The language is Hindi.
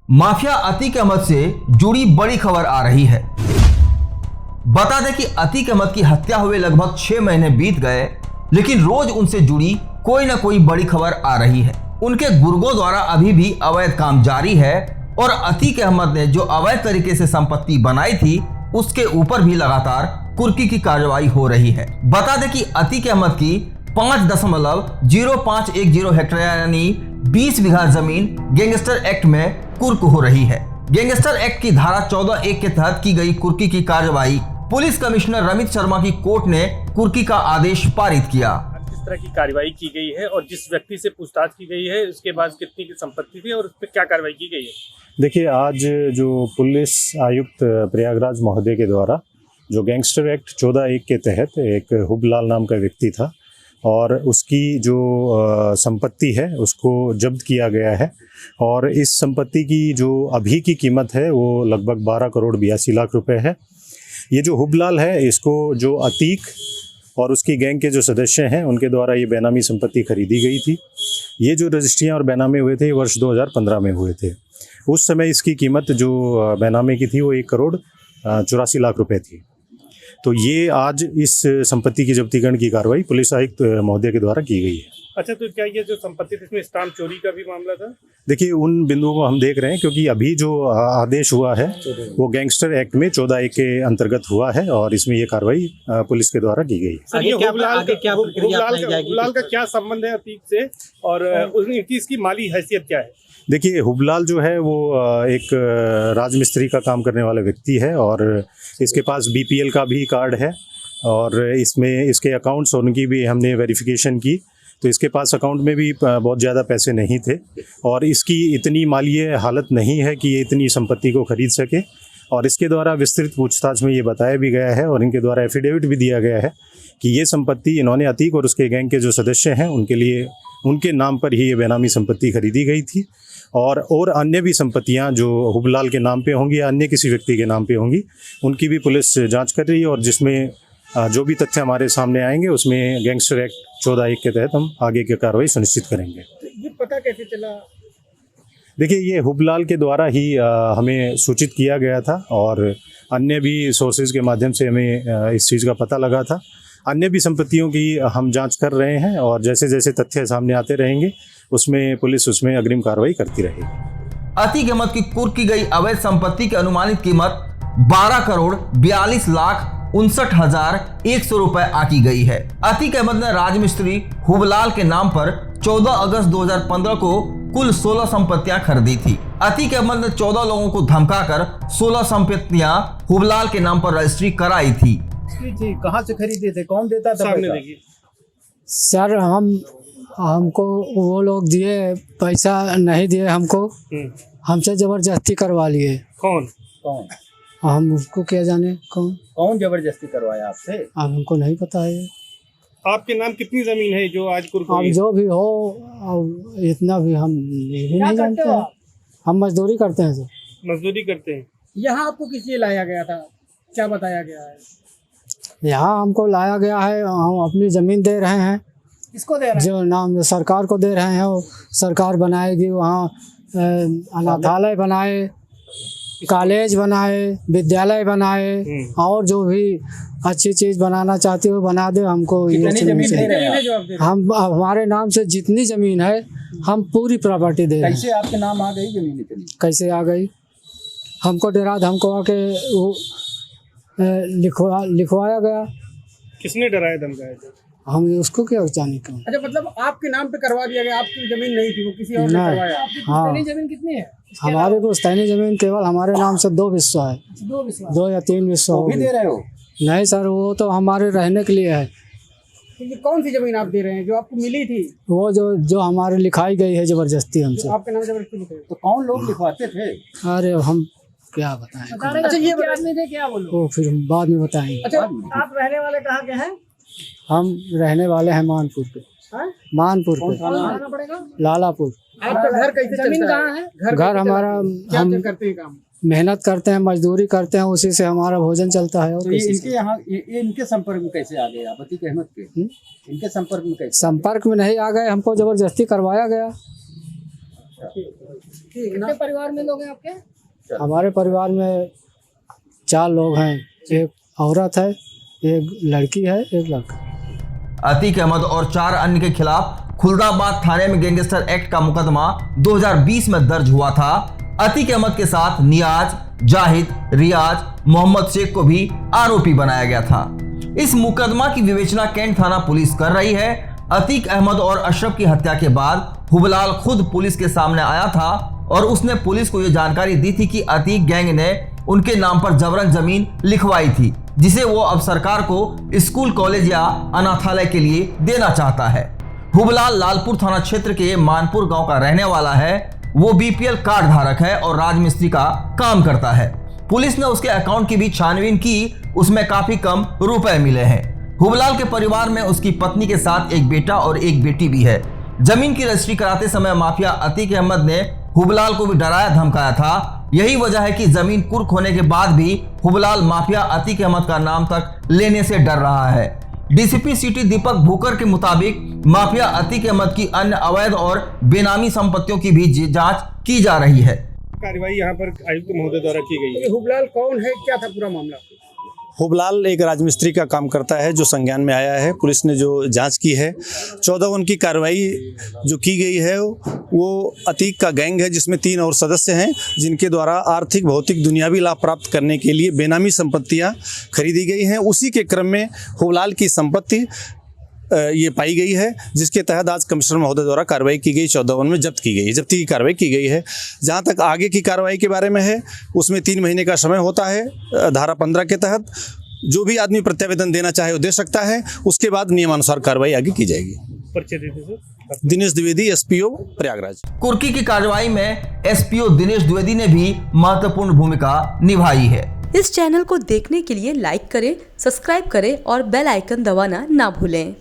माफिया अतीक अहमद से जुड़ी बड़ी खबर आ रही है। बता दें कि अतीक अहमद की हत्या हुए लगभग 6 महीने बीत गए, लेकिन रोज उनसे जुड़ी कोई ना कोई बड़ी खबर आ रही है। उनके गुर्गों द्वारा अभी भी अवैध काम जारी है और अतीक अहमद ने जो अवैध तरीके से संपत्ति बनाई थी उसके ऊपर भी लगातार कुर्की की कार्रवाई हो रही है। बता दें कि अतीक अहमद की 5.0510 हेक्टेयर यानी 20 बीघा जमीन गैंगस्टर एक्ट में कुर्क हो रही है। गैंगस्टर एक्ट की धारा 14(1) के तहत की गई कुर्की की कार्रवाई पुलिस कमिश्नर रमित शर्मा की कोर्ट ने कुर्की का आदेश पारित किया। किस तरह की कार्रवाई की गई है और जिस व्यक्ति से पूछताछ की गई है उसके बाद कितनी की संपत्ति थी और उस पर क्या कार्रवाई की गई है? देखिए, आज जो पुलिस आयुक्त प्रयागराज महोदय के द्वारा जो गैंगस्टर एक्ट 14(1) के तहत एक हुबलाल नाम का व्यक्ति था और उसकी जो संपत्ति है उसको जब्त किया गया है और इस संपत्ति की जो अभी की कीमत है वो लगभग 12 करोड़ 82 लाख रुपए है। ये जो हुबलाल है, इसको जो अतीक और उसकी गैंग के जो सदस्य हैं उनके द्वारा ये बेनामी संपत्ति खरीदी गई थी। ये जो रजिस्ट्रियाँ और बेनामे हुए थे वर्ष 2015 में हुए थे। उस समय इसकी कीमत जो बेनामे की थी वो 1 करोड़ 84 लाख रुपए थी। तो ये आज इस संपत्ति की जब्तीकरण की कार्रवाई पुलिस आयुक्त महोदय के द्वारा की गई है। अच्छा, तो क्या ये जो संपत्ति थी इसमें स्टाम्प चोरी का भी मामला था? देखिए, उन बिंदुओं को हम देख रहे हैं क्योंकि अभी जो आदेश हुआ है वो गैंगस्टर एक्ट में 14(1) के अंतर्गत हुआ है और इसमें ये कार्रवाई पुलिस के द्वारा की गई है। हुबलाल का क्या संबंध है अतीक से और इसकी माली हैसियत क्या है? देखिए, हुबलाल जो है वो एक राजमिस्त्री का काम करने वाला व्यक्ति है और इसके पास BPL का भी कार्ड है और इसमें इसके अकाउंट्स और उनकी भी हमने वेरिफिकेशन की तो इसके पास अकाउंट में भी बहुत ज़्यादा पैसे नहीं थे और इसकी इतनी मालीय हालत नहीं है कि ये इतनी संपत्ति को खरीद सके। और इसके द्वारा विस्तृत पूछताछ में ये बताया भी गया है और इनके द्वारा एफिडेविट भी दिया गया है कि ये संपत्ति इन्होंने अतीक और उसके गैंग के जो सदस्य हैं उनके लिए उनके नाम पर ही ये बेनामी संपत्ति खरीदी गई थी और अन्य भी संपत्तियां जो हुबलाल के नाम पे होंगी या अन्य किसी व्यक्ति के नाम पे होंगी उनकी भी पुलिस जांच कर रही है और जिसमें जो भी तथ्य हमारे सामने आएंगे उसमें गैंगस्टर एक्ट 14(1) के तहत हम आगे की कार्रवाई सुनिश्चित करेंगे। तो ये पता कैसे चला? देखिए, ये हुबलाल के द्वारा ही हमें सूचित किया गया था और अन्य भी सोर्सेज के माध्यम से हमें इस चीज़ का पता लगा था। अन्य भी संपत्तियों की हम जांच कर रहे हैं और जैसे जैसे तथ्य सामने आते रहेंगे उसमें पुलिस उसमें अग्रिम कार्रवाई करती रहेगी। अतीक अहमद की कुर्क की गई अवैध संपत्ति की अनुमानित कीमत 12 करोड़ 42 लाख 59,100 रुपए आकी गई है। अतीक अहमद ने राजमिस्त्री हुबलाल के नाम पर 14 अगस्त 2015 को कुल 16 संपत्तियां खरीदी थी। अतीक अहमद ने 14 लोगों को धमकाकर 16 संपत्तियां हुबलाल के नाम पर रजिस्ट्री कराई थी। कहाँ से खरीदे थे? कौन देता था? सामने देखिए सर, हमको वो लोग दिए, पैसा नहीं दिए हमको, हमसे जबरदस्ती करवा लिए। कौन? हम उसको क्या जाने कौन जबरदस्ती करवाया आपसे? अब हमको नहीं पता है। आपके नाम कितनी जमीन है जो आज कुर्क अब जो भी हो, अब इतना भी हम नहीं जानते हैं। हम मजदूरी करते हैं सर। मजदूरी करते हैं। यहाँ आपको किस लिए लाया गया था? क्या बताया गया है? यहाँ हमको लाया गया है, हम अपनी ज़मीन दे रहे हैं। किसको दे रहे हैं? जो नाम सरकार को दे रहे हैं, वो सरकार बनाएगी। वहाँ अनाथालय बनाए, कॉलेज बनाए, विद्यालय बनाए और जो भी अच्छी चीज़ बनाना चाहती हो बना दे। हमको ये जमीन दे रहे हैं? हम हमारे नाम से जितनी ज़मीन है हम पूरी प्रॉपर्टी दे रहे हैं। कैसे आपके नाम आ गई जमीन इतनी? कैसे आ गई? हमको डरा धमकवा के वो लिखवाया गया। किसने डराया धमकाया? हम उसको क्या जाने का। अच्छा, मतलब आपके नाम पे करवा दिया गया? आपकी जमीन नहीं थी, वो किसी और ने करवाया? हाँ, जमीन कितनी है? हमारे को स्थानीय जमीन केवल हमारे नाम से 2 विस्वा है। 2 या 3 विस्वा भी दे रहे हो? नहीं सर, वो तो हमारे रहने के लिए है। तो ये कौन सी जमीन आप दे रहे हैं जो आपको मिली थी? वो जो हमारे लिखाई गई है जबरदस्ती हमसे। आपके नाम जबरदस्ती लिखे? तो कौन लोग लिखवाते थे? अरे हम क्या बताएं। अच्छा, ये आदमी थे क्या वो लोग? वो फिर हम बाद में बताएंगे। अच्छा, आप रहने वाले कहाँ के हैं? हम रहने वाले हैं मानपुर के। मानपुर पे, आना पड़ेगा? लालापुर। आपका घर कैसे? जमीन कहाँ है? घर हमारा, हम करते हैं काम, मेहनत करते हैं, मजदूरी करते हैं, उसी से हमारा भोजन चलता है। तो ये इनके यहाँ इनके संपर्क में कैसे आ गए आप? अतीक अहमद के इनके संपर्क में कैसे? संपर्क में नहीं आ गए, हमको जबरदस्ती करवाया गया। कितने परिवार में लोग हैं आपके? हमारे परिवार में 4 लोग हैं, एक औरत है, एक लड़की है, एक लड़का। अतीक अहमद और 4 अन्य के खिलाफ खुलदाबाद थाने में गैंगस्टर एक्ट का मुकदमा 2020 में दर्ज हुआ था। अतीक अहमद के साथ नियाज, जाहिद, रियाज, मोहम्मद शेख को भी आरोपी बनाया गया था। इस मुकदमा की विवेचना कैंट थाना पुलिस कर रही है। अतीक अहमद और अशरफ की हत्या के बाद हुबलाल खुद पुलिस के सामने आया था और उसने पुलिस को यह जानकारी दी थी कि अतीक गैंग ने उनके नाम पर जबरन जमीन लिखवाई थी, जिसे वो अब सरकार को स्कूल, कॉलेज या अनाथालय के लिए देना चाहता है। हुबलाल लालपुर थाना क्षेत्र के मानपुर गांव का रहने वाला है। वो बीपीएल कार्ड धारक है और राजमिस्त्री का काम करता है। पुलिस ने उसके अकाउंट की भी छानबीन की, उसमें काफी कम रुपए मिले हैं। हुबलाल के परिवार में उसकी पत्नी के साथ एक बेटा और एक बेटी भी है। जमीन की रजिस्ट्री कराते समय माफिया अतीक अहमद ने हुबलाल को भी डराया धमकाया था। यही वजह है कि जमीन कुर्क होने के बाद भी हुबलाल माफिया अतीक अहमद का नाम तक लेने से डर रहा है। डीसीपी सिटी दीपक भूकर के मुताबिक माफिया अतीक अहमद की अन्य अवैध और बेनामी संपत्तियों की भी जांच की जा रही है। कार्रवाई यहाँ पर आयुक्त महोदय द्वारा की गई है। हुबलाल कौन है, क्या था पूरा मामला? हुबलाल एक राजमिस्त्री का काम करता है जो संज्ञान में आया है। पुलिस ने जो जांच की है, 14 की कार्रवाई जो की गई है वो अतीक का गैंग है, जिसमें 3 और सदस्य हैं, जिनके द्वारा आर्थिक, भौतिक, दुनियावी लाभ प्राप्त करने के लिए बेनामी संपत्तियां खरीदी गई हैं। उसी के क्रम में हुबलाल की संपत्ति ये पाई गई है, जिसके तहत आज कमिश्नर महोदय द्वारा कार्रवाई की गई, 14 में जब्त की गई, जब्ती की कार्रवाई की गई है। जहां तक आगे की कार्रवाई के बारे में है, उसमें 3 महीने का समय होता है। धारा 15 के तहत जो भी आदमी प्रत्यावेदन देना चाहे वो दे सकता है। उसके बाद नियमानुसार कार्रवाई आगे की जाएगी। पर्चे दे दीजिए। दिनेश द्विवेदी, एसपीओ प्रयागराज। कुर्की की कार्रवाई में एसपीओ दिनेश द्विवेदी ने भी महत्वपूर्ण भूमिका निभाई है। इस चैनल को देखने के लिए लाइक करें, सब्सक्राइब करें और बेल आइकन दबाना ना भूलें।